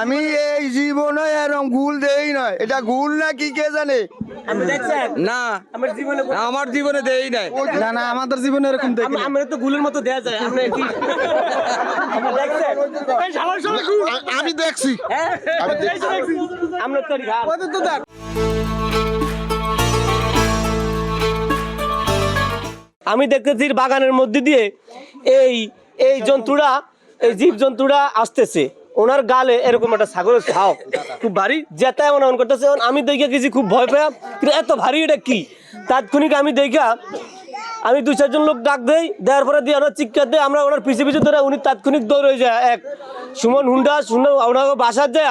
আমি এই জীবনে এরকম গুল দেই নয়, এটা গুল না কি কে জানে। না আমার জীবনে দেই নাই। না না আমাদের জীবনে এরকম দেখি আমরা তো গুলের মতো দেয়া যায়। আপনি কি আমি দেখছি আমরা তো আমি দেখতেছি বাগানের মধ্যে দিয়ে এই জন্তুরা, এই জীব জন্তুরা আসতেছে। ওনার গালে এরকম একটা ছাগলের ছাও খুব ভারী, যেটা এমন এমন করতেছে। আমি দেখে গেছি খুব ভয় পেয়ে, কিন্তু এত ভারী এটা কি। তাৎক্ষণিক আমি দেখা আমি 2-4 জন লোক ডাক দেই, দেওয়ার পরে দিয়ে আমরা চিৎকার দেয়। আমরা ওনার পিছিয়ে পিছিয়ে ধরে উনি তাৎক্ষণিক দৌড়ে যায়। এক সুমন হুন্ডা ওনার বাসার যায়,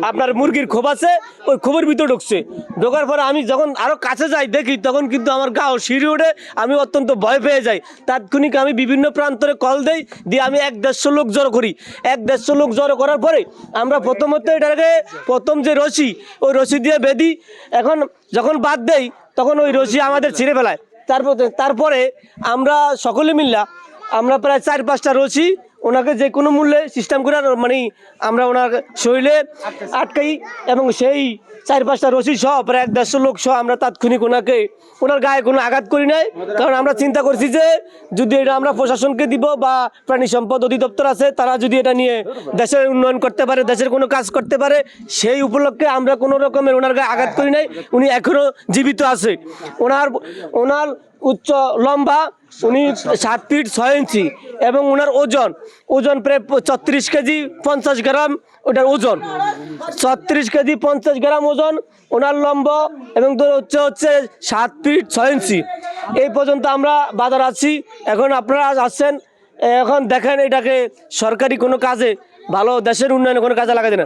আপনার মুরগির খোপ আছে, ওই খোপের ভিতরে ঢুকছে। ঢোকার পরে আমি যখন আরও কাছে যাই দেখি, তখন কিন্তু আমার গাও সিঁড়ি ওঠে, আমি অত্যন্ত ভয় পেয়ে যাই। তাৎক্ষণিক আমি বিভিন্ন প্রান্তরে কল দেই, দিয়ে আমি 1-150 লোক জড়ো করি। 1-150 লোক জড়ো করার পরে আমরা প্রথমত এটাকে প্রথম যে রশি, ওই রশি দিয়ে বেঁধি। এখন যখন বাদ দেই তখন ওই রশি আমাদের ছিঁড়ে ফেলায়। তারপরে আমরা সকলে মিললা আমরা প্রায় 4-5টা রশি ওনাকে যে কোনো মূল্যে সিস্টেম করে মানে আমরা ওনার শরীরে আটকাই, এবং সেই 4-5টা রশি সহ প্রায় 1-150 লোক সহ আমরা তাৎক্ষণিক ওনার গায়ে কোনো আঘাত করি নাই। কারণ আমরা চিন্তা করছি যে যদি এটা আমরা প্রশাসনকে দিব বা প্রাণী সম্পদ অধিদপ্তর আছে, তারা যদি এটা নিয়ে দেশের উন্নয়ন করতে পারে, দেশের কোনো কাজ করতে পারে, সেই উপলক্ষে আমরা কোনো রকমের ওনার গায়ে আঘাত করি নাই। উনি এখনও জীবিত আছে। ওনার উচ্চ লম্বা উনি 7 ফিট 6 ইঞ্চি, এবং ওনার ওজন প্রায় 34 কেজি 50 গ্রাম। ওটার ওজন 34 কেজি 50 গ্রাম ওজন ওনার লম্বা, এবং হচ্ছে 7 ফিট 6 ইঞ্চি। এই পর্যন্ত আমরা বাজার আছি। এখন আপনারা আসছেন, এখন দেখেন এটাকে সরকারি কোনো কাজে, ভালো দেশের উন্নয়নে কোনো কাজে লাগাই না।